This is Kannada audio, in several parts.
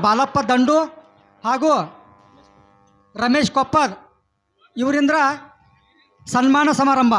ಬಾಲಪ್ಪ ದಂಡು ಹಾಗೂ ರಮೇಶ್ ಕೊಪ್ಪದ್ ಇವರಿಂದ ಸನ್ಮಾನ ಸಮಾರಂಭ.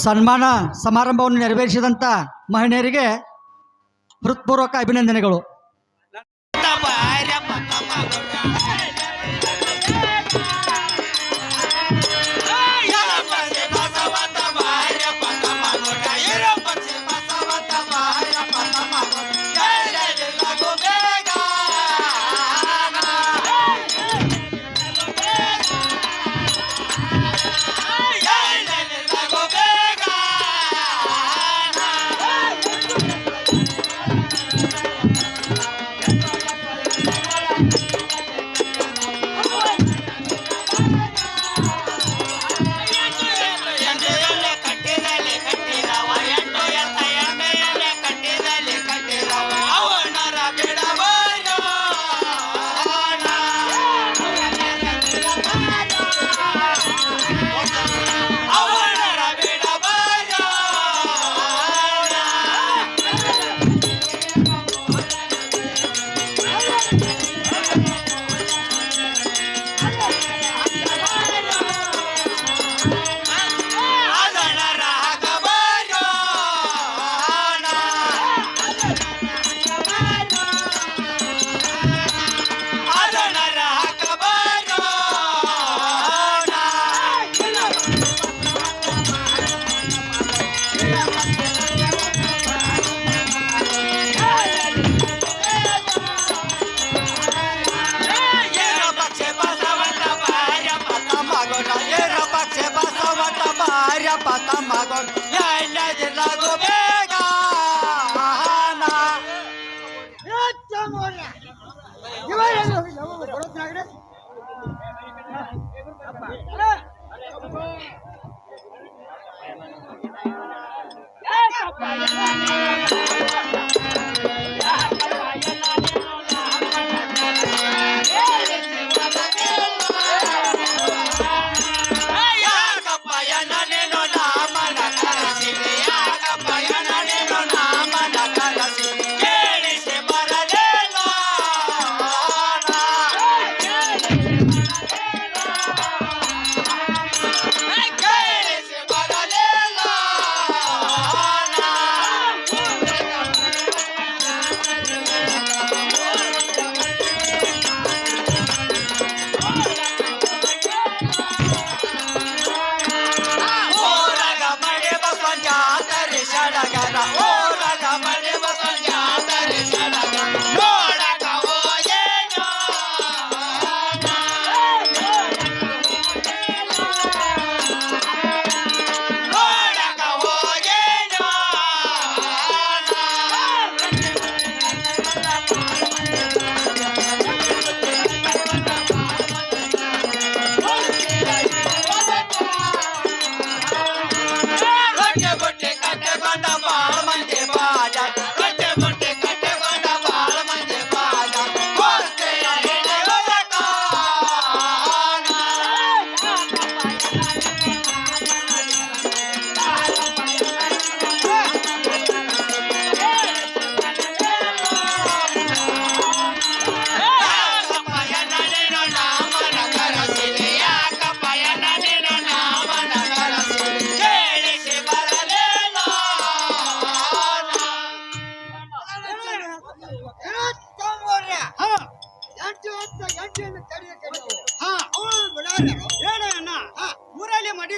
ಸನ್ಮಾನ ಸಮಾರಂಭವನ್ನು ನೆರವೇರಿಸಿದಂಥ ಮಹಿಳೆಯರಿಗೆ ಹೃತ್ಪೂರ್ವಕ ಅಭಿನಂದನೆಗಳು. Hey!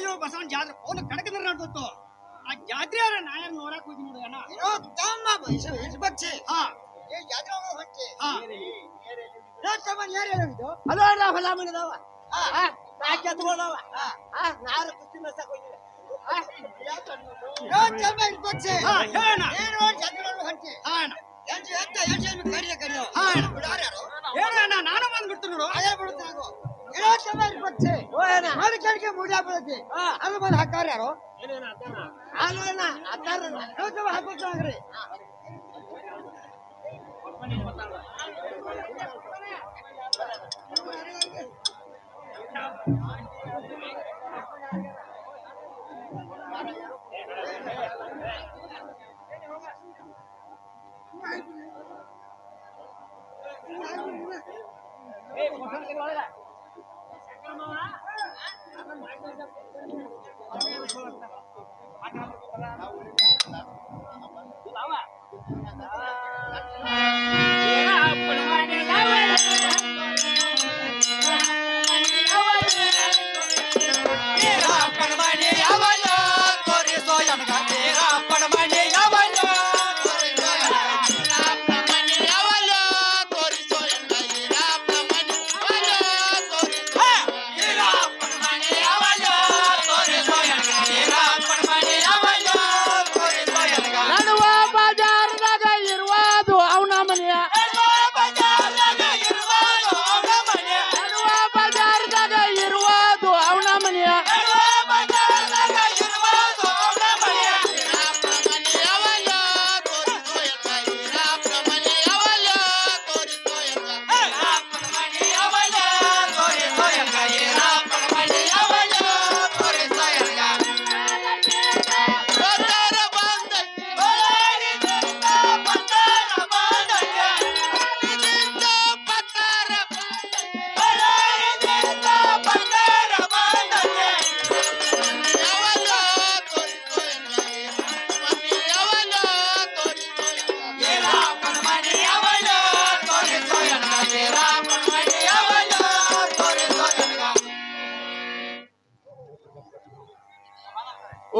ಹುಬ್ಳಿಲಿ ಬಸವನ ಜಾತ್ರೆ ಫೋನ್ ಕಡಕದ್ರ ನೋಡ್ತು ಆ ಜಾತ್ರೆ ನಾಯನ್ ನೋಡಕ್ ಹೋಗಿ ನೋಡು ಅಣ್ಣ ಹಾ ನಾನು ಬಂದ್ಬಿಡ್ತು ನೋಡು ಅದು ಬಂದು ಹಾಕಾರ ಯಾರು ಹಾಕ್ರಿ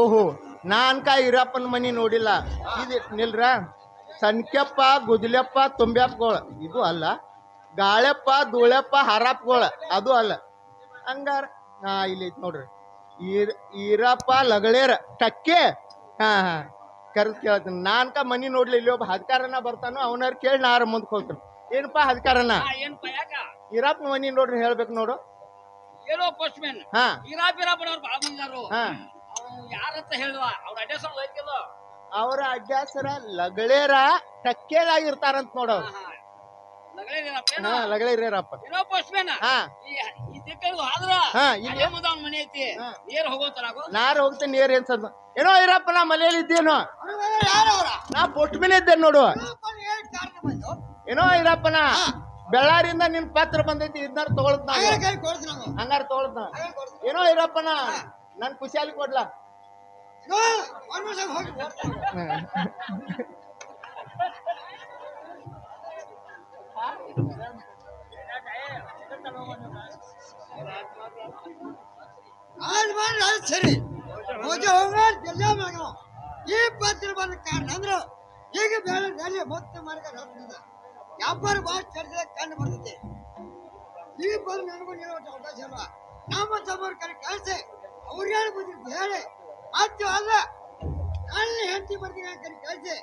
ಓಹೋ ನಾನ್ಕ ಈರಪ್ಪನ ಮನಿ ನೋಡಿಲ್ಲ ಇದು ನಿಲ್ರ ಸಣ್ಕೆಪ್ಪ ಗುದ್ಲೆಪ್ಪ ತುಂಬ್ಯಪ್ಪಗಳು ಇದು ಅಲ್ಲ ಗಾಳೆಪ್ಪ ಧೂಳೆಪ್ಪ ಹಾರಪ್ಪಗಳು ಅದು ಅಲ್ಲ ಹಂಗಾರ ಇಲ್ಲಿ ಐತಿ ನೋಡ್ರಿ ಈರಪ್ಪ ಲಗಳೇರ ಟಕ್ಕೆ ಹಾ ಹಾ ಕರೆದು ಕೇಳ್ತೀನಿ ನಾನ್ಕ ಮನಿ ನೋಡ್ಲಿ ಇಲ್ಲಿ ಒಬ್ಬ ಹದ್ಕಾರನ ಬರ್ತಾನೋ ಅವನಾರ ಕೇಳಿ ನಾರ ಮುಂದಕ್ಕೆ ಹೋಗ್ತಾನೆ ಏನಪ್ಪ ಹದ್ಕಾರನ ಈರಪ್ಪನ ಮನಿ ನೋಡ್ರಿ ಹೇಳ್ಬೇಕು ನೋಡು ಏನೋ ಪೋಸ್ಟ್ ಮ್ಯಾನ್ ಹಾ ಈರಾಪಿರಾಪನವ್ರು ಬಾಳ ಬಂದಾರು ಹಾ ಯಾರಂತ ಹೇಳುವ ಅವ್ರ ಅಡ್ರೆಸ್ ಐತಿಲ್ಲ ಅವರ ಅಡ್ಯಾಸರ ಲಗಳೇರ ಟಕ್ಕೇಲಾಗಿರ್ತಾರಂತ ನೋಡವ್ರು ಹಾ ಲಗಳೇರಪ್ಪ ಏನೋ ಪೋಸ್ಟ್ ಮ್ಯಾನ್ ಹಾ ಈ ದಿಕ್ಕದು ಆದ್ರ ಹಾ ಇಲ್ಲೇ ಮುಂದ ಅವ್ನ ಮನೆ ಐತಿ ನೇರ ಹೋಗೋತರಾಗೋ ನಾರು ಹೋಗ್ತೇನೆ ನೇರ್ ಏನ್ಸದ್ ಏನೋ ಇರಪ್ಪ ನಾ ಮನೆಯಲ್ಲಿ ಇದ್ದೇನೋ ನಾ ಪೋಸ್ಟ್ ಮೇಲೆ ಇದ್ದೇನೆ ನೋಡು ಏನೋ ಇರಪ್ಪನ ಬೆಳ್ಳಾರಿಂದ ನಿನ್ ಪತ್ರ ಬಂದೈತಿ ಇದನ್ನಾರ ತಗೊಳ್ತ ಹಂಗಾರ ತಗೊಳ್ತ ಏನೋ ಇರಪ್ಪನ ನನ್ ಖುಷಿಯಾಲಿ ಕೊಡ್ಲಾ ಸರಿ ಈ ಪತ್ರ ಬಂದ ಕಾರಣ ಅಂದ್ರು ಈಗ ಬೇಳೆ ಮತ್ತೆ ಮಾರ್ಗ ವ್ಯಾಪಾರ ಭಾಳ ಚರ್ಚೆ ಕಂಡು ಬರ್ತೈತಿ ಈ ಬಂದು ನನಗೂ ನೀಡುವಂತ ಅವಕಾಶ ಅಲ್ವಾ ನಮ್ಮ ತಮ್ಮವ್ರ ಕರೆ ಕಳಿಸಿ ಅವ್ರಿಗೆ ಬಂದಿದ್ದು ಹೇಳಿ ಮತ್ತೆ ಅಲ್ಲ ನನ್ನ ಹೆಂಡತಿ ಬರ್ತೀನಿ ಕರೆ ಕಳಿಸಿ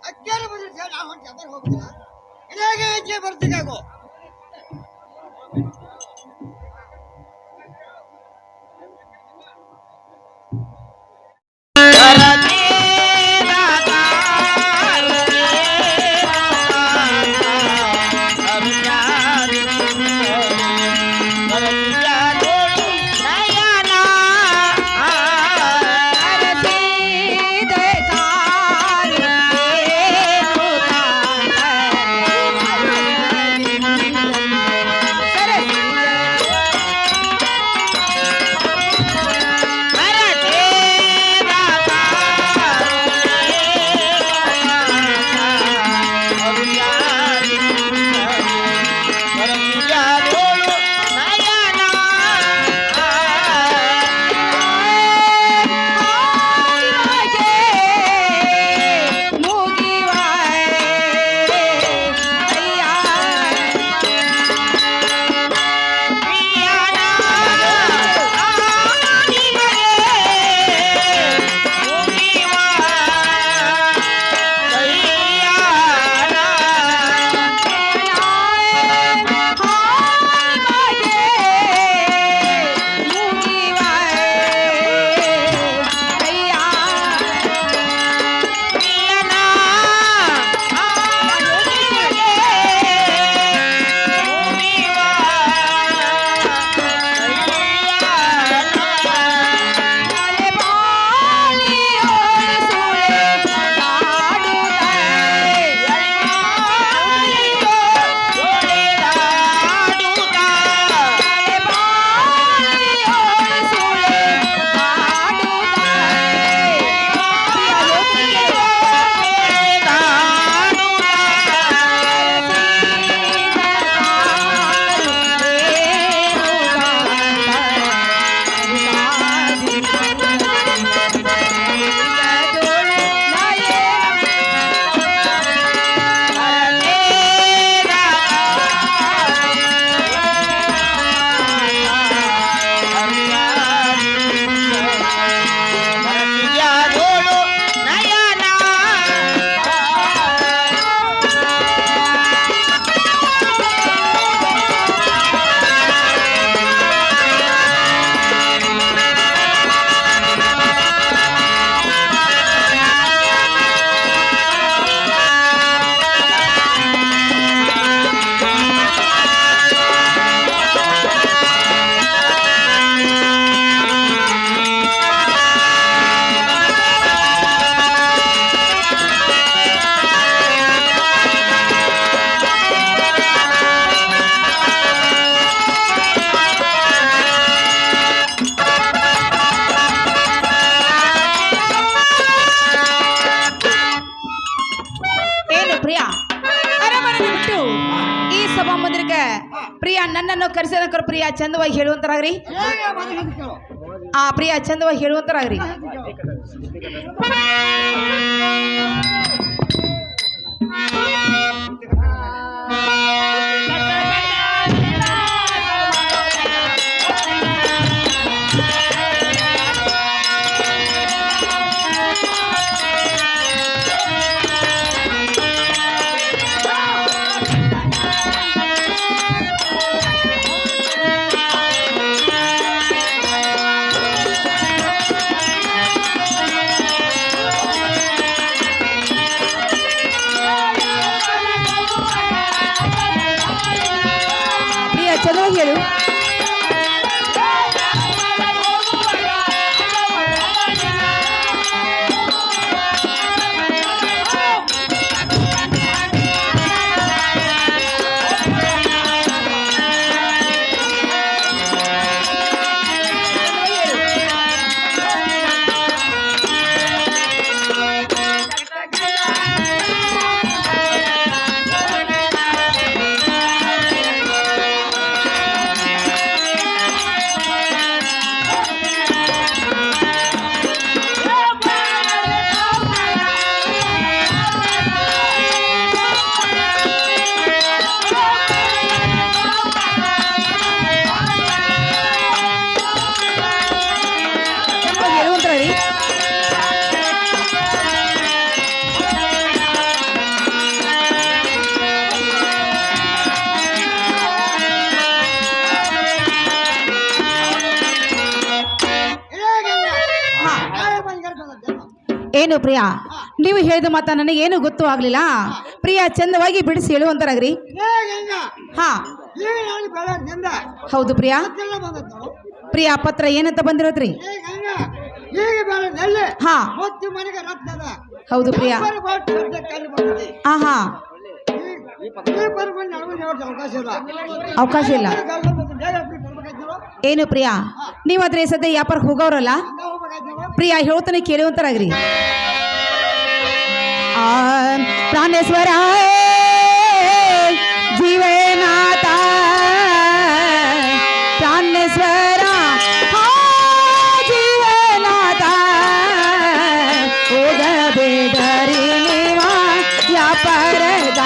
ಅಕ್ಕಿಯಾರ ಬಂದಿದ್ದು ಹೇಳಿ ನಾವು ಹೊಂಟಿ ವ್ಯಾಪಾರ ಹೋಗ್ತಿಲ್ಲ ಇದಾಗೆ ಹೆಜ್ಜೆ ಬರ್ತಿಗಾಗೋ ಯಾರನ್ನೋ ಕರೆಸಿದ ಪ್ರಿಯ ಚಂದವಾಗಿ ಹೇಳುವಂತರಾಗ್ರಿ. ಹೇಗೆ ಬಂದು ಹೇಳ್ತೀನಿ ಕೇಳು. ಆ ಪ್ರಿಯ ಚಂದವಾಗಿ ಹೇಳುವಂತರಾಗ್ರಿ. ಪ್ರಿಯ ಚಂದವಾಗಿ ಹೇಳು. ಹೇಳುವಂತರಾಗ್ರಿ. ಹೇಗೆ ಹಾ. ನಾಳೆ ಬಂದು ಹೇಳ್ತೀನಿ. ಏನು ಪ್ರಿಯ, ನೀವು ಹೇಳಿದ ಮಾತ ನನಗೇನು ಗೊತ್ತು ಆಗ್ಲಿಲ್ಲ. ಪ್ರಿಯ ಚಂದವಾಗಿ ಬಿಡಿಸಿ ಹೇಳುವಂತರಾಗ್ರಿ. ಹೇಗೆ ಹಾ, ಈಗ ನಾನು ಬೆಳಗ್ಗೆಯಿಂದ ಹೌದು ಪ್ರಿಯ. ಮತ್ತೆಲ್ಲ ಬಂದದ್ದು ನೋಡು. ಪ್ರಿಯ ಪತ್ರ ಏನಂತ ಬಂದಿರತ್ರಿ? ಈಗ ಬೆಳಗ್ಗೆಯಲ್ಲಿ ಹಾ, ಮತ್ತೆ ಮನೆಗೆ ರಕ್ತದ ಹೌದು ಪ್ರಿಯ. ವ್ಯಾಪಾರ ಬಾಟ್ ಅಂತ ಕಂಡು ಬಂದಿದೆ. ಆಹಾ, ಈ ಬಂದು ನಡುವೆ ಅವಕಾಶ ಇಲ್ಲ. ಅವಕಾಶ ಇಲ್ಲ. ಗಲ್ಲು ಮತ್ತು ಬೇಗ ಅಪ್ಪಿಟ್ಟು ಬರ್ಬೇಕಾಯ್ತು ನೋಡು. ಏನು ಪ್ರಿಯ, ನೀವಾದ್ರೆ ಸದ್ಯ ವ್ಯಾಪಾರಕ್ಕೆ ಹೋಗೋರಲ್ಲ. ಹಂಗ ಹೋಗ್ಬೇಕಾಯ್ತು ನೋಡು. ಪ್ರಿಯ ಹೇಳ್ತಾನೆ ಕೇಳುವಂತರಾಗ್ರಿ. ಆ ಪ್ರಾಣೇಶ್ವರ ಜೀವನಾಥ ಪ್ರಾಣೇಶ್ವರ ಜೀವನಾಥ ಹೋಗಬೇಡರಿ ನೀವ ವ್ಯಾಪಾರದ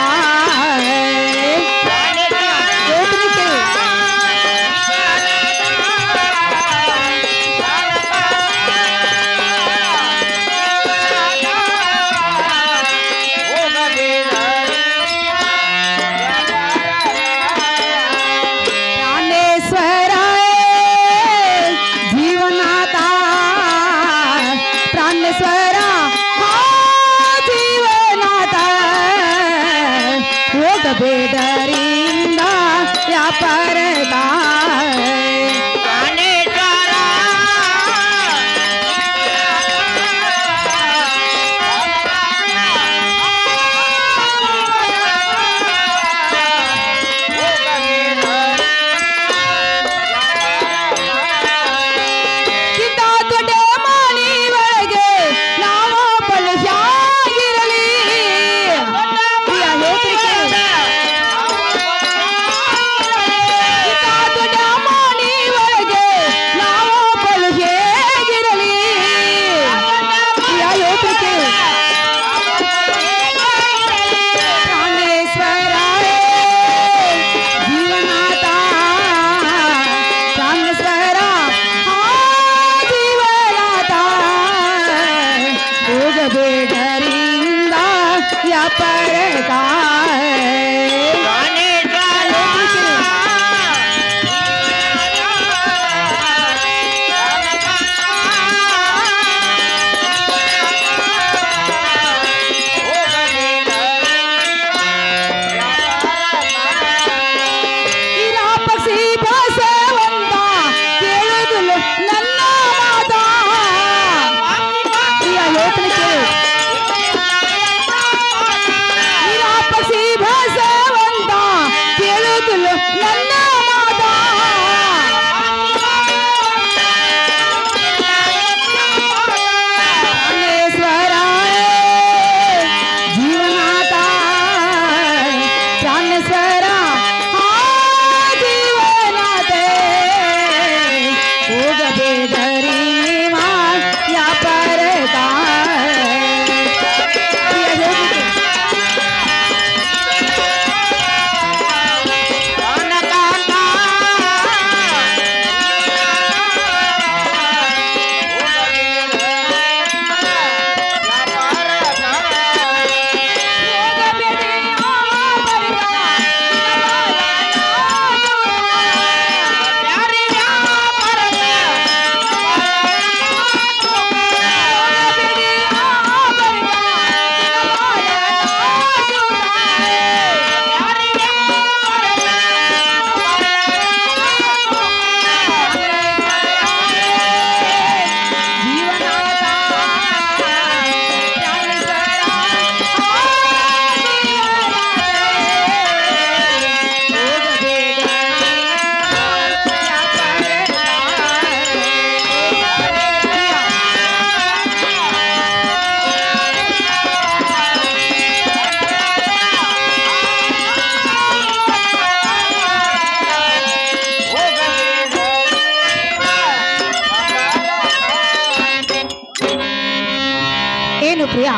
ಪ್ರಿಯಾ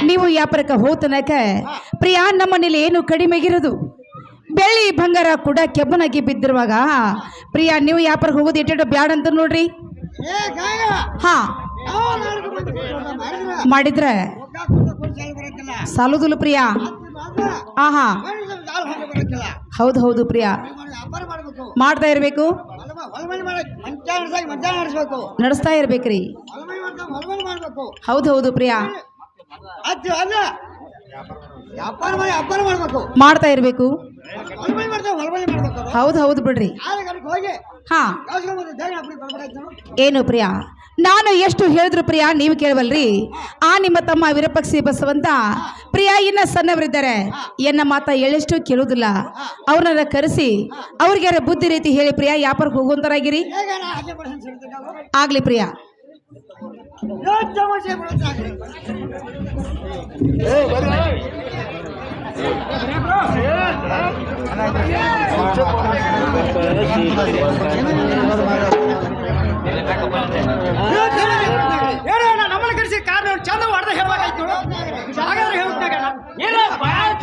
ನೀವು ವ್ಯಾಪಾರಕ್ಕೆ ಹೋತನಕ ಪ್ರಿಯಾ ನಮ್ಮ ಮನೇಲಿ ಏನು ಕಡಿಮೆಗಿರೋದು ಬೆಳ್ಳಿ ಬಂಗಾರ ಕೂಡ ಕೆಬ್ಬನಾಗಿ ಬಿದ್ದಿರುವಾಗ ಪ್ರಿಯಾ ನೀವು ವ್ಯಾಪಾರಕ್ಕೆ ಹೋಗೋದು ಎಟ್ಟೆಟ್ಟು ಬ್ಯಾಡ ಅಂತ ನೋಡ್ರಿ. ಏ ಗಾಯ ಹಾ ಯಾವ ನಾಲ್ಕು ಮಂದಿ ಕೂತ್ಕೊಂಡು ಮಾಡಿದ್ರ ಮಾಡಿದ್ರೆ ರೊಕ್ಕ ಕೊಟ್ಟು ಸಾಲ ಬರಕ್ಕಿಲ್ಲ. ಸಾಲುದಿಲ್ಲ ಪ್ರಿಯಾ. ಹತ್ತು ಮಾತ್ರ ಆಹಾ ಮನುಷ್ಯನ ಸಾಲ ಹೊಂದ ಬರಕ್ಕಿಲ್ಲ. ಹೌದು ಹೌದು ಪ್ರಿಯಾ ನೀವು ವ್ಯಾಪಾರ ಮಾಡ್ಬೇಕು. ಮಾಡ್ತಾ ಇರ್ಬೇಕು ಹೊಲಮನಿ ಮಾಡಕ್ ಮಧ್ಯಾಹ್ನ ನಡೆಸ್ಬೇಕು. ನಡೆಸ್ತಾ ಇರ್ಬೇಕ್ರಿ. ಹೊಲಮನಿ ಮಾಡ್ತಾ ಹೊಲಮನಿ ಮಾಡ್ಬೇಕು. ಹೌದು ಹೌದು ಪ್ರಿಯಾ ಅದು ಅಲ್ಲ ವ್ಯಾಪಾರ ಮಾಡ್ಬೇಕು. ಮಾಡ್ತಾ ಇರ್ಬೇಕು. ಹೊಲಮನಿ ಮಾಡ್ತಾ ಹೊಲಮನಿ ಮಾಡ್ಬೇಕು. ಹೌದು ಹೌದು ಬಿಡ್ರಿ. ಆದ್ರೆ ಅದಕ್ಕೆ ಹೋಗಿ ಹಾ ಕಳ್ಸ್ಕೊಂಡ್ಬಂದು ದೇಹ ಅಪ್ಪಳಿಗೆ ಬರ್ಬೇಕಾಯ್ತು ನಾವು. ಏನು ಪ್ರಿಯಾ ನಾನು ಎಷ್ಟು ಹೇಳಿದ್ರು ಪ್ರಿಯಾ ನೀವು ಕೇಳವಲ್ರಿ. ಆ ನಿಮ್ಮ ತಮ್ಮ ವಿರಪಕ್ಷಿ ಬಸವಂತ ಪ್ರಿಯಾ ಇನ್ನ ಸಣ್ಣವರಿದ್ದಾರೆ ಎನ್ನ ಮಾತ ಎಳೆಷ್ಟು ಕೇಳುವುದಿಲ್ಲ. ಅವ್ರನ್ನ ಕರೆಸಿ ಅವ್ರಿಗೆ ಬುದ್ಧಿ ರೀತಿ ಹೇಳಿ ಪ್ರಿಯಾ ವ್ಯಾಪಾರಕ್ಕೆ ಹೋಗುವಂತರಾಗಿರಿ. ಹೇಗೆ ನಾ ಹಾಗೆ ಬರ್ಸನ್ ಸಿಡ್ತೀನಿ ನಾವು. ಆಗ್ಲಿ ಪ್ರಿಯಾ. ಏನ್ ತಮಾಷೆ ಬಿಡುತ್ತೆ ಆಗ್ಲಿ. ಹೇಳೋಣ ನಮ್ಮನ್ನ ಕರೆಸಿ ಕಾರಣ ಚಂದ ಹೊಡೆದ ಹೇಳ್ಬೇಕಾಯ್ತು. ಹಾಗಾದ್ರೆ ಹೇಳ್ತಾಗ ಏನೋ ಬಾಳ್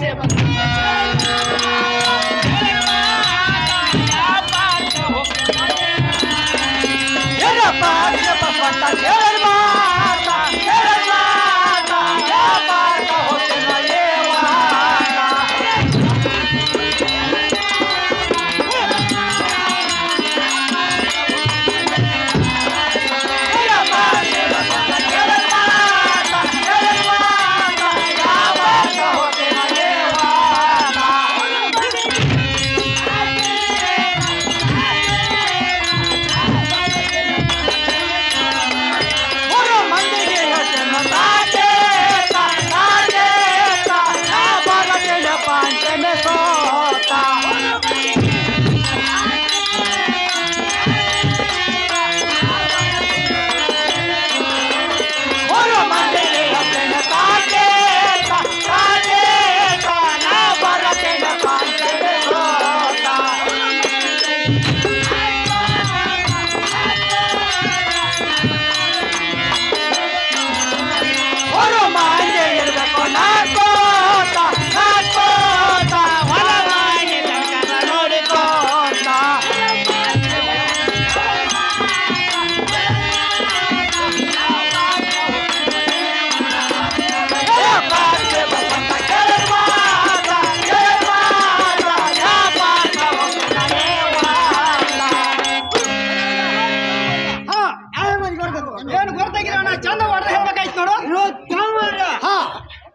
ಏನು ಗೊತ್ತಾಗಿರೋಣ ಚಂದ ಹೊಡೆದ ಹೇಳ್ಬೇಕಾಯ್ತು ನೋಡು.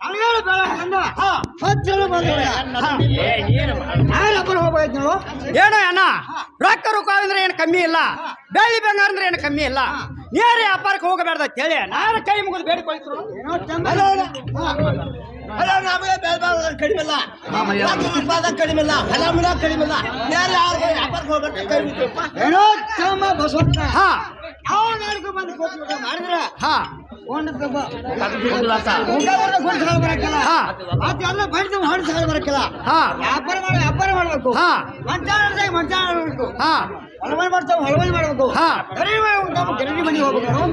ಅಳಗಾಡು ಬೇಡ ಕಂದ ಹಚ್ಚಲು ಬಂದಿಲ್ಲ. ನಾನು ಅಪ್ಪನ ಹೋಗ್ಬೇಕಾಯ್ತು ನೋಡು. ಏನೋ ಅಣ್ಣ ರೊಕ್ಕ ಅಂದ್ರೆ ಏನು ಕಮ್ಮಿ ಇಲ್ಲ, ಬೆಳ್ಳಿ ಬಂಗಾರ ಅಂದ್ರೆ ಏನು ಕಮ್ಮಿ ಇಲ್ಲ. ನೇರ ವ್ಯಾಪಾರಕ್ಕೆ ಹೋಗಬೇಡ್ದ ಅಂತೇಳಿ ನಾನು ಕೈ ಮುಗಿದು ಬೇಡಿಕೊಳ್ತು. ಏನೋ ಚಂದ ಅಲ್ಲ ನಮಗೆ ಬೆಳೆ ಕಡಿಮೆ ಇಲ್ಲ, ಕಡಿಮೆ ಇಲ್ಲ, ಹೊಲ ಕಡಿಮೆ ಇಲ್ಲ. ಏನೋ ಚಮ್ಮ ಬಸವಣ್ಣ ಹಾ ಯಾವ ನಾಲ್ಕು ಮಂದಿ ಕೊಟ್ಟು ಮಾಡಿದ್ರ ಹಾ ಸಾಲ ಬರಕ್ಕಿಲ್ಲ. ಹಾ ಮತ್ತೆ ಎಲ್ಲ ಬಡ್ದು ಹೊಡೆ ಸಾಲ ಬರಕ್ಕಿಲ್ಲ. ಹಾ ವ್ಯಾಪಾರ ಮಾಡ್ಬೇಕು. ಹಾ ಮಂಚ ಆಡ್ಬೇಕು. ಹಾ ಹೊಲಮನಿ ಮಾಡ್ತಾವ ಹೊಲಮನಿ ಮಾಡ್ಬೇಕು. ಹಾ ಗರಡಿ ಮನೆ ಹೋಗ್ಬೇಕು.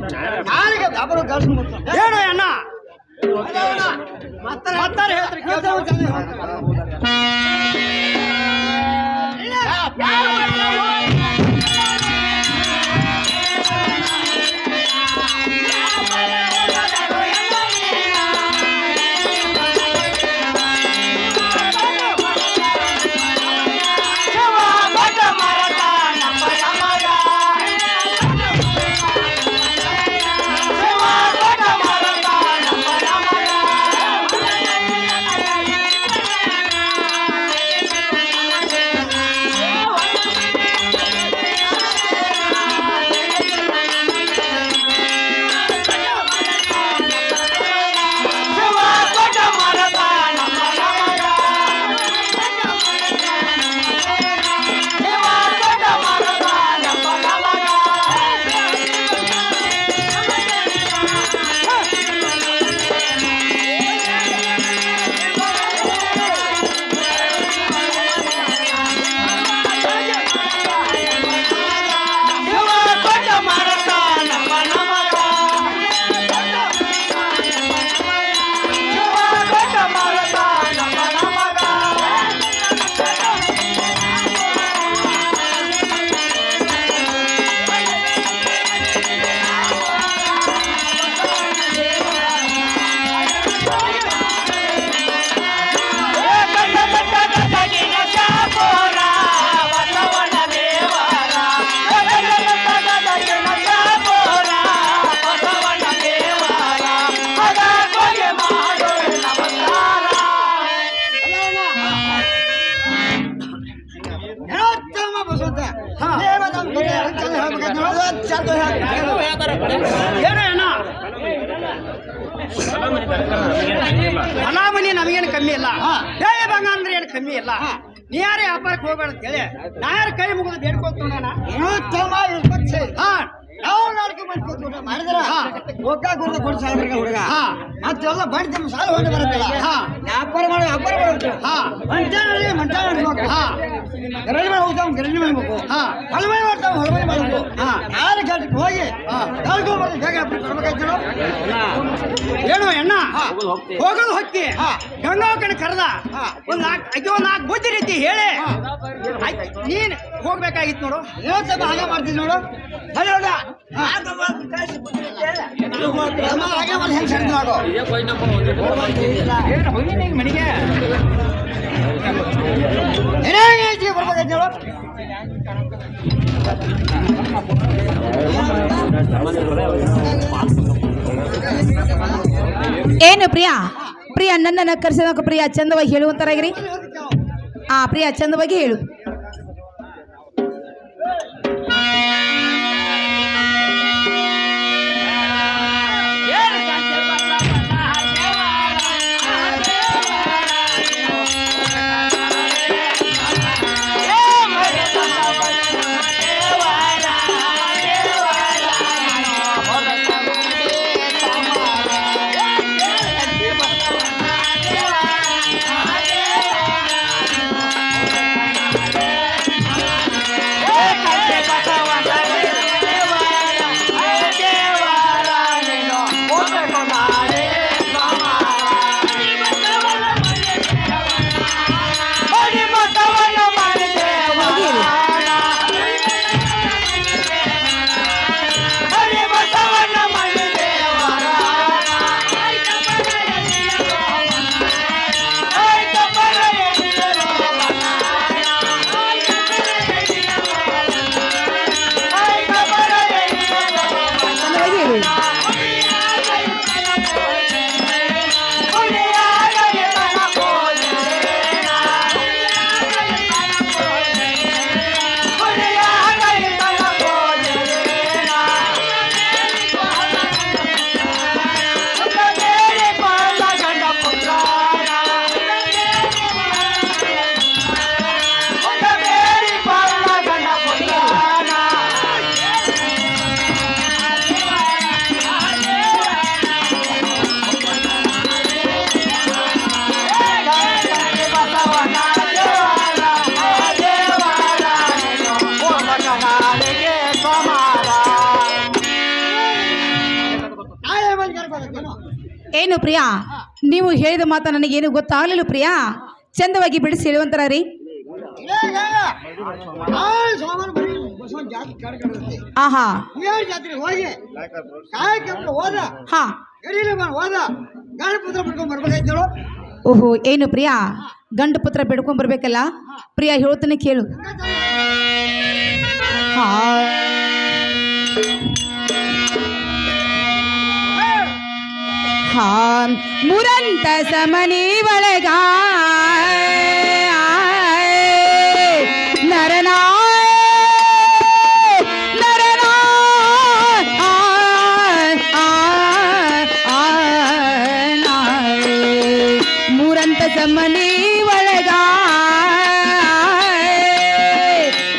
ನಾಳೆಗೆ ವ್ಯಾಪಾರ ಕಳ್ಸ್ಕೊಂಡು ಏನೋ ಅಣ್ಣ ಮತ್ತಾರ ಹೇಳ್ತಾರೆ ಏನು ಅಣ್ಣ ಹೊಲ ನಮಗೇನು ಕಮ್ಮಿ ಇಲ್ಲ ಬೆಳ್ಳಿ ಬಂಗಾರ ಅಂದ್ರೆ ಏನು ಕಮ್ಮಿ ಇಲ್ಲ ನೀ ಯಾರೇ ವ್ಯಾಪಾರಕ್ಕೆ ಹೋಗ್ಬೇಡ ಅಂತ ಹೇಳಿ ನಾ ಯಾರು ಕೈ ಮುಗಿದು ಬೇಡ್ಕೊಳ್ತೋಣ ಹಾ ನಾವು ನಾಲ್ಕು ಮಂದಿ ಕೂತ್ಬಿಟ್ಟು ಮಾಡಿದ್ರ ಒಕ್ಕ ಗುಡ್ದು ಕೊಟ್ಟು ಸಾಲ ಹುಡುಗ ಮತ್ತೆಲ್ಲ ಬಡ್ಡಿ ತುಂಬ ಸಾಲ ಹೊಂದು ಬರುತ್ತಲ್ಲ ವ್ಯಾಪಾರ ಮಾಡೋದು ಮಂಟಾಳಿ ಅನ್ಬೇಕು ಗರಡಿ ಮಾಡಿ ಹೋಗ್ತಾವ ಗರಡಿ ಮಾಡ್ಬೇಕು ಹೊಲಮನೆ ಮಾಡ್ತಾವ ಹೊಲಮನೆ ಮಾಡ್ಬೇಕು ಯಾರ ಗಂಟೆಗೆ ಹೋಗಿ ಕಳ್ಕೊಂಡ್ಬರ್ದು ಬೇಗ ಕೊಡ್ಬೇಕಾಯ್ತು ಏನು ಅಣ್ಣ ಹೋಗೋದು ಹೊಕ್ಕಿ ಗಂಗಾವಕನ ಕರೆದ ಒಂದ್ ನಾಲ್ಕು ಬುದ್ಧಿ ರೀತಿ ಹೇಳಿ ನೀನ್ ಹೋಗ್ಬೇಕಾಗಿತ್ತು ನೋಡು ಏನು ಸ್ವಲ್ಪ ಹಾಗೆ ಮಾಡ್ತೀನಿ ನೋಡು ಹಾಗೆ ನೋಡ ಹಾಗೆ ಮಾಡಿ ಹೆಂಗೆ ಸರಿ ನೋಡು ಮನೆಗೆ ಏನಾಗೈತಿ ಬರ್ಬೇಕಾಯ್ತು ನೋಡು ಏನು ಪ್ರಿಯಾ ಪ್ರಿಯಾ ನನ್ನನ್ನು ಕರೆಸಿದ ಪ್ರಿಯಾ ಚಂದವಾಗಿ ಹೇಳುವಂತರಾಗಿರಿ ಪ್ರಿಯಾ ಚಂದವಾಗಿ ಹೇಳು ಏನು ಪ್ರಿಯಾ ನೀವು ಹೇಳಿದ ಮಾತ ನನಗೇನು ಗೊತ್ತಾಗಲಿಲ್ಲ ಪ್ರಿಯಾ ಚಂದವಾಗಿ ಬಿಡಿಸಿ ಹೇಳುವಂತರ ರೀ ಆಹಾ ಜಾತ್ರೆ ಹೋಗಿ ಕಾಯಕಂತ ಹೋದ ಹಾ ಹೋದ ಗಾಳಿ ಪುತ್ರ ಬಿಡ್ಕೊಂಡ್ ಬರ್ಬೇಕಾಯ್ತು ಓಹೋ ಏನು ಪ್ರಿಯಾ ಗಂಡು ಪುತ್ರ ಬಿಡ್ಕೊಂಡ್ ಬರ್ಬೇಕಲ್ಲ ಪ್ರಿಯಾ ಹೇಳ್ತಾನೆ ಕೇಳು ಹಾ ಮುರಂತ ಸಮನಿ ಒಳಗ ನರನಾ ನರನಾ ಮುರಂತ ಸಮನಿ ಒಳಗ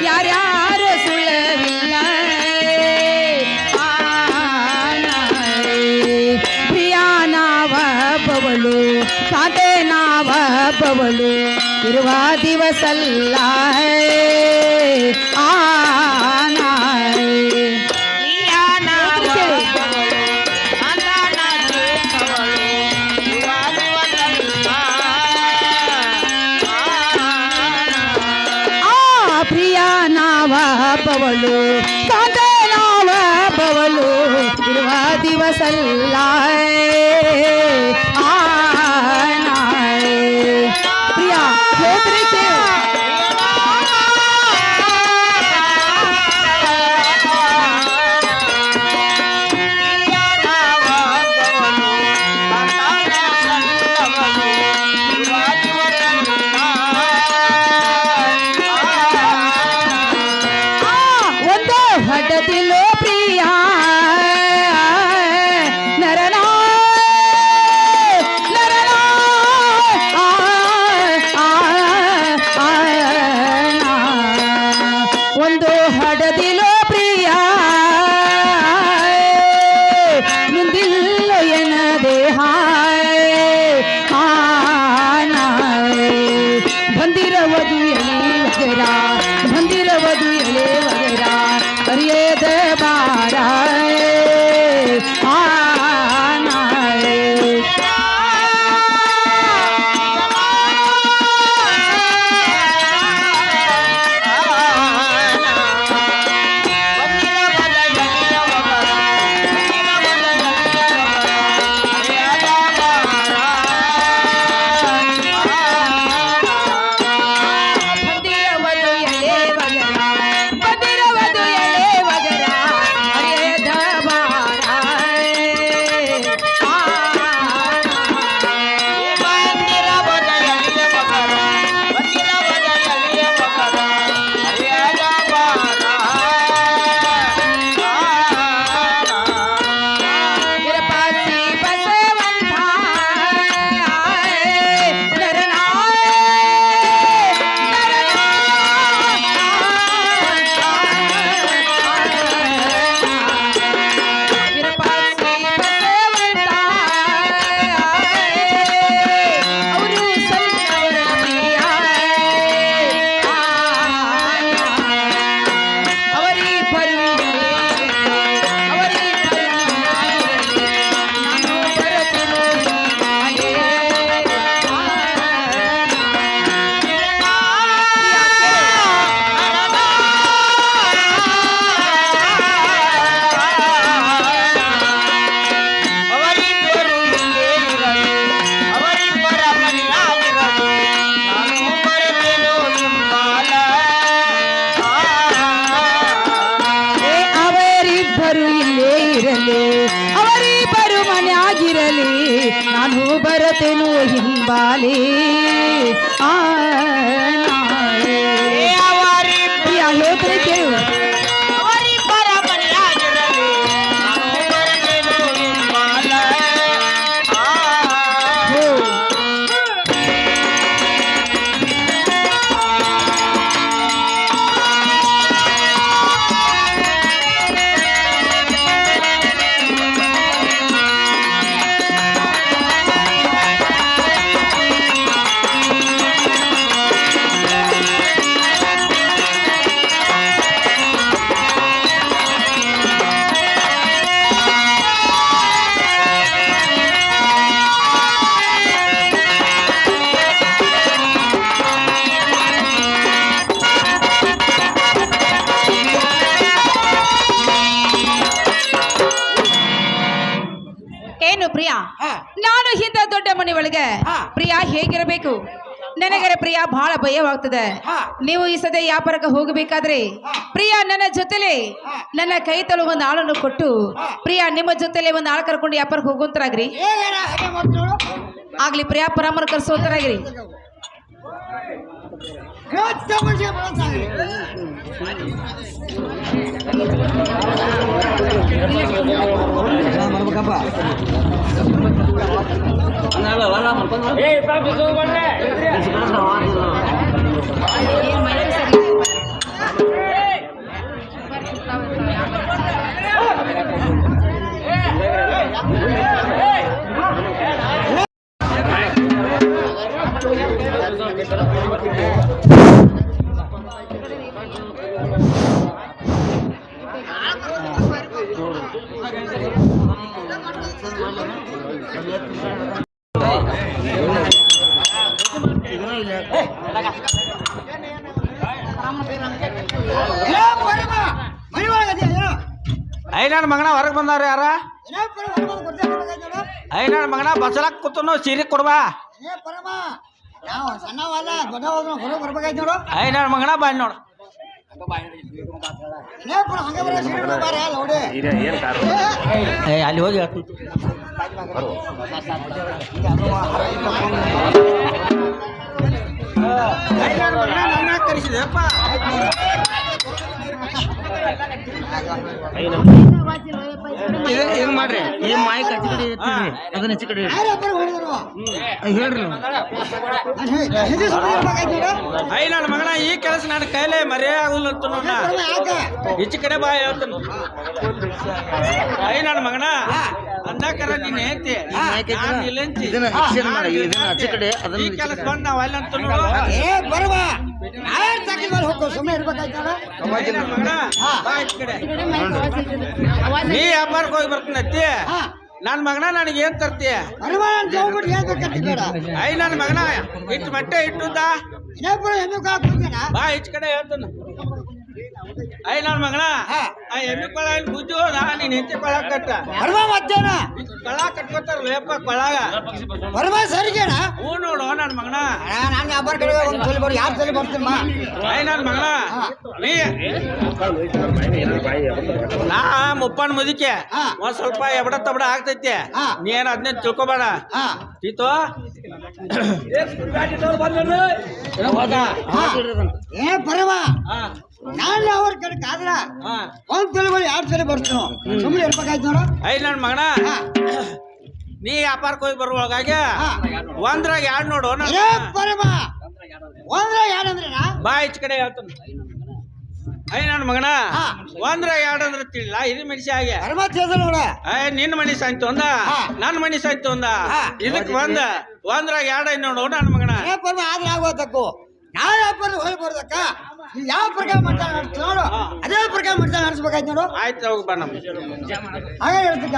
ಯಾರ್ಯಾರು ಸುಳ್ಳವಿಲ್ಲ ಕಾತೆ ನಾವ ಬವಳು ಇರುವ ದಿವಸಲ್ಲ ಪ್ರಿಯ ನಾವ ಬವಳು ಕಾತೆ ನಾವ ಬವಳು ಇರುವ ದಿವಸಲ್ಲ ಪ್ರಿಯಾ ಒಂದು ಹಠದಿಲೋ ಪ್ರಿಯ ಇಲ್ಲೇ ಇರಲಿ ಅವರಿಬ್ಬರು ಮನೆಯಾಗಿರಲಿ ನಾನು ಬರುತ್ತೇನು ಹಿಂಬಾಲಿ ಆ ನಾಳೆ ಪ್ರಿಯ ಹೇಳ್ತಾರೆ ಕೇಳು ಏನು ಪ್ರಿಯಾ ನಾನು ಹಿಂದ ದೊಡ್ಡ ಮನೆ ಒಳಗೆ ಪ್ರಿಯಾ ಹೇಗಿರಬೇಕು ನನಗರ ಪ್ರಿಯಾ ಬಹಳ ಭಯವಾಗ್ತದೆ ನೀವು ಈ ಸದ್ಯ ವ್ಯಾಪಾರಕ್ಕೆ ಹೋಗಬೇಕಾದ್ರೆ ಪ್ರಿಯಾ ನನ್ನ ಜೊತೆಲೆ ನನ್ನ ಕೈ ತಲು ಒಂದು ಆಳನ್ನು ಕೊಟ್ಟು ಪ್ರಿಯಾ ನಿಮ್ಮ ಜೊತೆಲೆ ಒಂದು ಆಳು ಕರ್ಕೊಂಡು ವ್ಯಾಪಾರಕ್ಕೆ ಹೋಗುವಂತರಾಗ್ರಿ ಆಗ್ಲಿ ಪ್ರಿಯಾ ಪರಾಮರ್ ಕರ್ಸೋಂತರಾಗ್ರಿ ನನ್ನ ಮಗನ ಹೊರಗೆ ಬಂದಾರ ಯಾರ ನನ್ನ ಮಗನ ಬಸಲಾಕ್ ಕೂತನು ಸೀರೆ ಕೊಡ್ಬಾ ನನ್ನ ಮಗನ ಬಾಯ್ ನೋಡು ಅಲ್ಲಿ ಹೋಗಿ ಕರೆಸಿದೆಪ್ಪ ಏನ್ ಮಾಡ್ರಿ ಈ ಮಾಯಿಕ್ ಆಚೆ ಕಡೆ ಅದನ್ನ ಹೆಚ್ಚು ಕಡೆ ಹೇಳ್ರಿ ನನ್ನ ಮಗನ ಈ ಕೆಲಸ ನನ್ನ ಕೈಲೇ ಮರೇ ಆಗುಲ್ಲ ಈಚೆ ಕಡೆ ಬಾ ಹೇಳ್ತಾನ ನನ್ನ ಮಗನ ಅಂದಾಕರ ನೀನ್ ಹೇಳ್ತಿ ಈ ಕೆಲಸ ಬಂದ್ ನಾವ್ ಅಲ್ಲಿ ಅಂತ ನೀ ವ್ಯಾಪಾರಕ್ಕೆ ಹೋಗಿ ಬರ್ತೀನತ್ತಿ ನನ್ ಮಗನ ನನಗೆ ಏನ್ ತರ್ತೀಯ ನನ್ನ ಮಗನ ಇಟ್ಟು ಬಟ್ಟೆ ಇಟ್ಟುದ ಬಾ ಈಚ ಕಡೆ ಹೇಳ್ತಾನ ನನ್ನ ಮಗನ ಆ ಎಮ್ಮಿ ಕೊಳ ಇಲ್ಲಿ ಬುಜ್ಜು ಹೋದ ನೀನ್ ಹೆಂಚಿ ಕೊಳ ಕಟ್ಟ ಕೊಳ ಕಟ್ಕೋತಾರ ಲೇಪ ಕೊಳಗ ಹೂ ನೋಡು ನನ್ನ ಮಗನ ನನ್ನ ಮಗನ ನೀ ನಾ ಮುಪ್ಪನ್ ಮುದಿಕೆ ಒಂದ್ ಸ್ವಲ್ಪ ಎಬಡ ತಬಡ ಆಗ್ತೈತಿ ನೀ ಏನ್ ಅದನ್ನ ತಿಳ್ಕೊಬೇಡ ತೀತೋ ನಾನು ಅವ್ರ ಕಡೆ ಕಾದ್ರ ಒಂದ್ ತಿಳಿಗಳು 2 ಸಲ ಬರ್ತೀನಿ ಸುಮ್ಮನೆ ಇರ್ಬೇಕಾಯ್ತು ನೋಡು ನನ್ನ ಮಗನ ನೀ ವ್ಯಾಪಾರಕ್ಕೆ ಹೋಗಿ ಬರುವಾಗ ಒಂದ್ರಾಗ 2 ನೋಡು ಒಂದ್ರಾಗ 2 ಅಂದ್ರೆ ಬಾ ಈಚ ಕಡೆ ಹೇಳ್ತಾನ ನನ್ನ ಮಗನ ಒಂದ್ರಾಗ 2 ಅಂದ್ರೆ ತಿಳಿಲ್ಲ ಇದು ಮನುಷ್ಯ ಹಾಗೆ ನೋಡ ನಿನ್ನ ಮನಿ ಸಾಯ್ತು ಅಂದ ನನ್ನ ಮನಿ ಸಾಯ್ತು ಅಂದ ಇದಕ್ ಒಂದ್ರಾಗ 2 ನೋಡು ನನ್ನ ಮಗನ ಆದ್ರೆ ಆಗೋತಕ್ಕು ಯಾವ ವ್ಯಾಪಾರ ಹೋಗಿ ಬರ್ದಕ್ಕ ಯಾವ ಪ್ರಕಾರ ಮಾಡ್ತಾ ನಡೆಸ್ತು ನೋಡು ಅದೇ ಪ್ರಕಾರ ಮಾಡ್ತಾ ನಡೆಸ್ಬೇಕಾಯ್ತು ನೋಡು ಆಯ್ತು ಹೋಗಿ ಬಾ ನಮ್ಮ ಹಾಗೆ ಹೇಳ್ತಿದ್ದ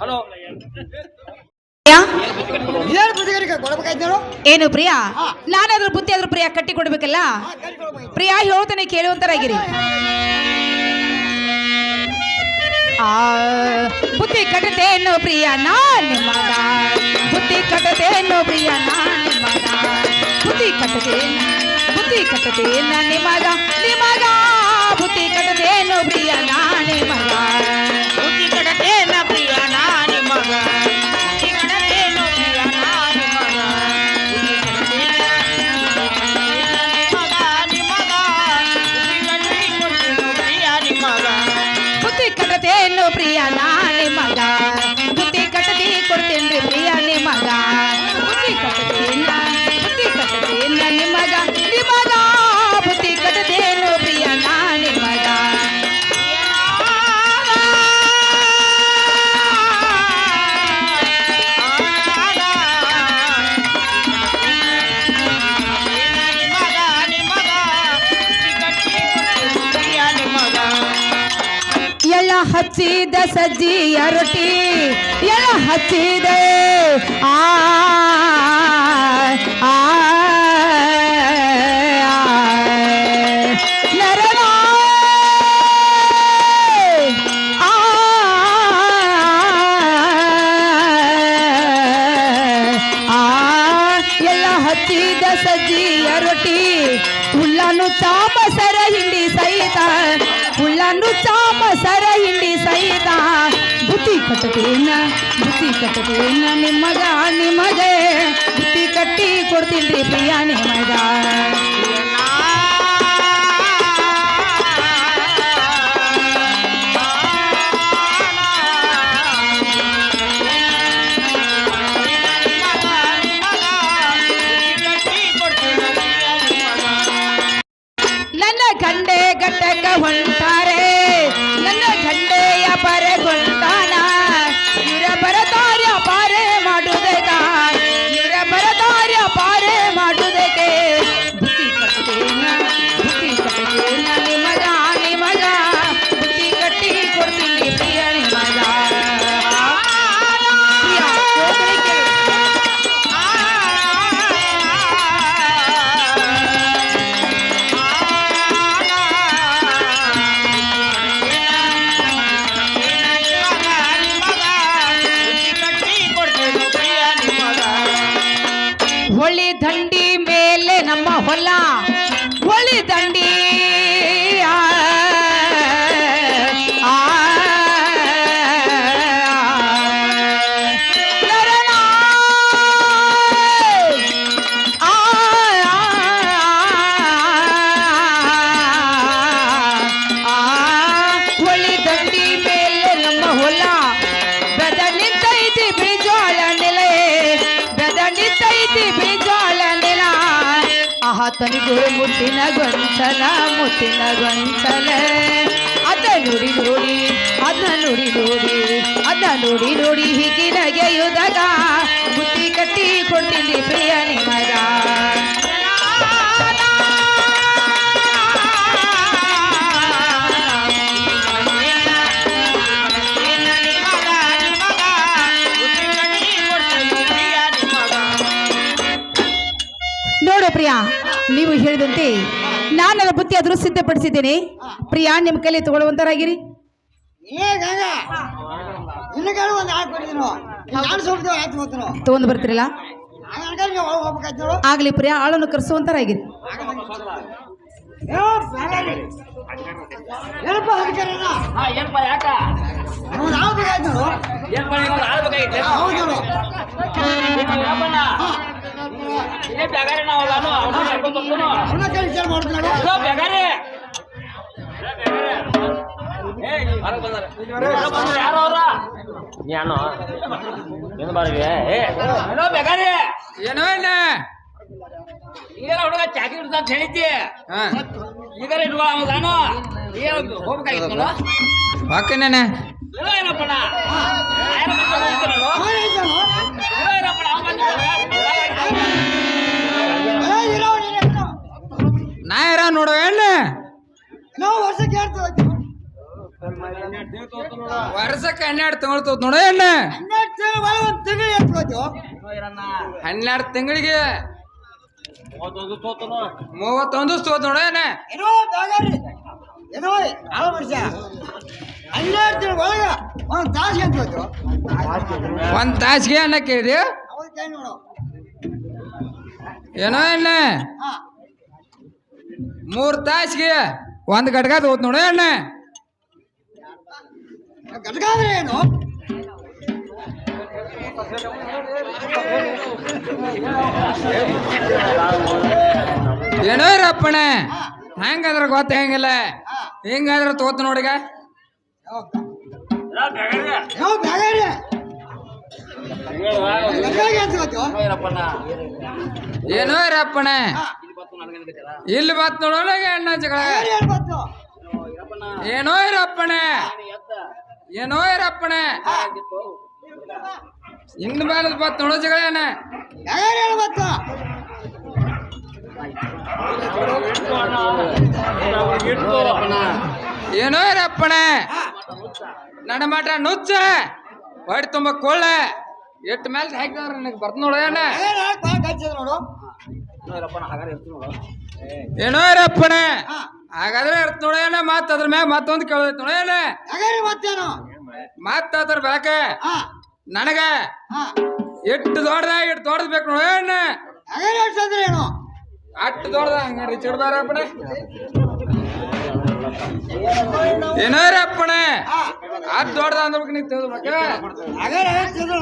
ಹಲೋ ಏನ್ ಬುದ್ಧಿಗಾರಿಕೆ ಕೊಡ್ಬೇಕಾಯ್ತು ನೋಡು ಏನು ಪ್ರಿಯಾ ನಾನಾದ್ರೂ ಬುದ್ಧಿ ಆದ್ರೂ ಪ್ರಿಯಾ ಕಟ್ಟಿ ಕೊಡ್ಬೇಕಲ್ಲ ಪ್ರಿಯಾ ಹೇಳ್ತಾನೆ ಕೇಳುವಂತರಾಗಿರಿ ಬುದ್ಧಿ ಕಟ್ಟತೇನು ಪ್ರಿಯ ನಾನ್ ಮಗ ಬುದ್ಧಿ ಕಟ್ಟತೇನು ಪ್ರಿಯ ನಾನ್ ಮಗ ಬುದ್ಧಿ ಕಟ್ಟದೇನ ನಿಮಗ ನಿಮಗ ಬುದ್ಧಿ ಕಟ್ಟದೇನು ಪ್ರಿಯ ನಾನೇ ಮಗ ಬುದ್ಧಿ ಕಡತೇನ ಪ್ರಿಯ ನಾನಿ ಮಗ ಬುದ್ಧಿ ಕಡತೇನು ಪ್ರಿಯ ನಾನಿ ಮಗ ಬುದ್ಧಿ ಕಡತೇನ ನಿಮಗ ಬುದ್ಧಿ ಕಡತೇನು ಪ್ರಿಯ ನಿ ಮಗ ಬುದ್ಧಿ ಕಟ್ಟದಿ ಕೊಡ್ತೀನಿ ಪ್ರಿಯ ನಿಮಗ ಬುದ್ಧಿ ಕಟ್ಟದೇನ ನಿಮಗ ನಿಮಗ ಬುದ್ಧಿ ಕಟ್ಟದೇನು ಪ್ರಿಯ ನಾನೇ ಮಗ ಎಳ್ಳ ಹಚ್ಚಿದ ಸಜ್ಜಿಯ ರೊಟ್ಟಿ ಎಳ್ಳ ಹಚ್ಚಿದೆ ಆ ಆ ನರಳ ಆ ಆ ಎಳ್ಳ ಹಚ್ಚಿದ ಸಜ್ಜಿಯ ರೊಟ್ಟಿ ಹುಲ್ಲನ್ನು ಚಾಪ ಸರ ಹಿಂಡಿ ಸಹಿತ ಹುಲ್ಲನ್ನು ಚಾಪ ಸರ ಹಿಂಡಿ ಸಹಿತ ಬುದ್ಧಿ ಕಟ್ಟದೇನ ನಿಮಗ ನಿಮಗೆ ಬುದ್ಧಿ ಕಟ್ಟಿ ಕೊಡ್ತೀನಿ ಪ್ರಿಯ ನಿಮಗ ನನ್ನ ಗಂಡೆ ಗಟ್ಟಕ ಹೊಂಟಾರೆ ನನ್ನ ಗಂಡೆಯ ಪರೆ ಹೊಂಟಾನ ಇವರ ಬರದಾರ್ಯ ಪಾರೆ ಮಾಡುವುದಕ್ಕ ಇವರ ಬರದಾರ್ಯ ಪಾರೆ ಮಾಡುವುದಕ್ಕೆ ಬುದ್ಧಿ ಕಟ್ಟದೇನ ನಿಮಗ ನಿಮಗ ಬುದ್ಧಿ ಕಟ್ಟಿ ಕೊಡ್ತೀನಿ ಪ್ರಿಯ ನಿಮಗ ಪ್ರಿಯ, ಹೋಗ್ಲಿಕ್ಕೆ. ಹೊಳಿ ದಂಡಿ ಮೇಲೆ ನಮ್ಮ ಹೊಲ ಹೊಳಿ ದಂಡಿ ಆ, ಆ, ನರಳ, ಆ, ಆ, ಹೊಳಿ ದಂಡಿ ಮೇಲೆ ನಮ್ಮ ಹೊಲ ಬೆದ ನಿಂತೈತಿ ಬಿಳಿಜೋಳ ನೆಲೆ ಬೆದ ನಿಂತೈತಿ ಬಿಳಿಜೋಳ ನೆಲ ಆತನಿಗೂ ಮುತ್ತಿನ ಗೊಂಚಲ ಅದ ನುಡಿ ನೋಡಿ ಹೀಗಿನಗೆಯುದಾಗ ಬುದ್ಧಿ ಕಟ್ಟಿ ಕೊಡ್ತೀನಿ ಪ್ರಿಯ ನಿಮಗ ನೋಡು ಪ್ರಿಯ ನೀವು ಹೇಳಿದಂತೆ ನಾನು ನನ್ನ ಬುದ್ಧಿ ಆದರೂ ಸಿದ್ಧಪಡಿಸಿದ್ದೇನೆ ಪ್ರಿಯ ನಿಮ್ಮ ಕೈಲಿ ತಗೊಳ್ಳುವಂತರಾಗಿರಿ ಏ ಗಂಗ ನಿನಗಾರು ಒಂದು ಹಾಕಿ ಕೊಟ್ಟಿದ್ರು ನಾನು ಸ್ವಲ್ಪ ಹಾಕಿ ಹೋಗ್ತಾನು ತಗೊಂಡು ಬರ್ತೀರಲ್ಲ ಹಂಗ ನೀವು ಹೋಗ್ಬೇಕಾಯ್ತು ನೋಡು ಆಗ್ಲಿ ಪ್ರಿಯ ಆಳನ್ನು ಕರೆಸುವಂತರಾಗಿರಿ ಏನಪ್ಪ ಅದಕ್ಕೆಲ್ಲ ಏನಪ್ಪ ಯಾಕ ನಮ್ದು ಆಗ್ಬೇಕಾಯ್ತು ನೋಡು ಏನ್ ಆಳ್ಬೇಕಾಗಿತ್ತು ಹೌದು ನೋಡು ಇದೇ ಬೆಗಾರಿ ನಾವಲ್ಲ ಅವ್ನು ಕರ್ಕೊಂಡ್ ಬರ್ತಾನು ಅವನ ಕೈ ವಿಚಾರ ಮಾಡ್ತೀನಿ ನೋಡು ಹಲೋ ಬೆಗಾರಿ ಯಾರು ಅವ್ರ ನಾನು ಏನು ಬಾರಿಗೆ ಹಲೋ ಬೆಗಾರಿ ಏನೋ ಅಣ್ಣ ಈಗ ಹುಡುಗ ಚಾಕಿ ಹಿಡ್ದ ಅಂತ ಹೇಳಿದ್ದಿ ಈಗ ಇಟ್ಕೊಳ ನಾನು ಈಗ ಹೋಗ್ಬೇಕಾಗಿತ್ತು ಬಾಕಣ್ಣ ಏನಪ್ಪಣ್ಣ ನಾ ಯಾರ ನೋಡೋ ಅಣ್ಣ ನಾವು ವರ್ಷಕ್ಕೆ ಹೇಳ್ತು ವರ್ಷಕ್ಕೆ 12 ತಿಂಗಳು ತೋತ್ ನೋಡೋ ಅಣ್ಣ 12 ತಿಂಗಳು ಹೇಳ್ತು 12 ತಿಂಗಳಿಗೆ 31 ತೋತ್ ನೋಡೋ ಅಣ್ಣ ಏನೋ ಬೇಗಾರಿ ಏನೋ ಆಳು ಮನುಷ್ಯ 12 ತಿಂಗಳು ಒಳಗ ಒಂದು ತಾಸಿಗೆ ಅಂತ ಹೋಯ್ತು ಒಂದ್ ತಾಸಿಗೆ ಅಣ್ಣ ಕೇಳಿದೆ ಅವ್ರ ಕೈ ನೋಡು ಏನೋ ಎಣ್ಣ ಹಾ 3 ತಾಸಿಗೆ ಒಂದ್ ಗಡ್ಗ ಹೋತ್ ನೋಡು ಎಣ್ಣ ಗಡ್ಗ ಅಂದ್ರೆ ಏನು ಏನೋ ರಪ್ಪಣ ಹೆಂಗದ್ರ ಗೊತ್ತ ಹೆಂಗಿಲ್ಲ ಹಿಂಗಾದ್ರ ತೋತ್ ನೋಡಿಗ ಯಾವ ಬ್ಯಾಗರಿ ಗಡ್ಗಾಗಿ ಅಂತ ಗೊತ್ತು ಏನೋ ರಪ್ಪಣ ಇಲ್ಲಿ ಬತ್ ನೋಡೋಣ ಅಣ್ಣ ಜಗಳ ಏನು ಗೊತ್ತು ಏನೋ ರಪ್ಪಣ ಏನೋ ರಪ್ಪಣ ಇನ್ನು ಮೇಲೆ ಬತ್ ನೋಡೋ ಜಗಳ ಅಣ್ಣ ಬ್ಯಾಗರಿ ಏನು ಗೊತ್ತು ಏನೋ ರಪ್ಪಣ ನನ್ನ ಮಟ ನುಚ್ಚ ಹೊಟ್ಟೆ ತುಂಬ ಕೊಳ್ಳ ಎಟ್ಟು ಮೇಲೆ ಹಾಕಿದ್ರ ನನಗೆ ಬರ್ತ ನೋಡ ಅಣ್ಣ ನೋಡು ಏನೋ ರಪ್ಪಣ ಹಾಗಾದ್ರೆ ಇರ್ತ ನೋಡ ಅಣ್ಣ ಮತ್ತ ಅದ್ರ ಮ್ಯಾಗ ಮತ್ತೊಂದು ಕೇಳೋದೈತಿ ನೋಡ ಅಣ್ಣ ಬ್ಯಾಗರಿ ಮತ್ತೇನು ಮತ್ತ ಅದ್ರ ಬೆಳಕ ಹಾ ನನಗ ಹಾ ಎಷ್ಟು ದೊಡ್ಡದ್ ಬೇಕು ನೋಡ ಅಣ್ಣ ಬ್ಯಾಗರಿ ಅಂದ್ರೆ ಏನು ಅಟ್ಟು ದೊಡ್ಡದ ಹಂಗ ರಿಚರ್ಡ್ ಬಾರಪ್ಪಣ ಏನೋ ರಪ್ಪಣ ಅದ್ ದೊಡ್ಡದ ಅಂದ್ಬೇಕು ನೀ ತಿಳ್ಬೇಕ ಬ್ಯಾಗರಿ ತಿಂದ್ರು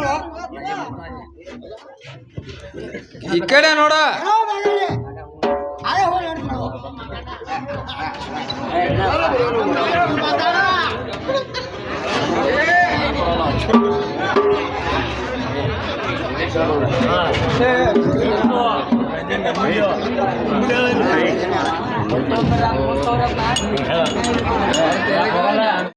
ಈ ಕಡೆ ನೋಡು ಏನೋ ಬ್ಯಾಗರಿ ಅದೇ ಹೋಗಿ ಹೇಳ್ತೀನಿ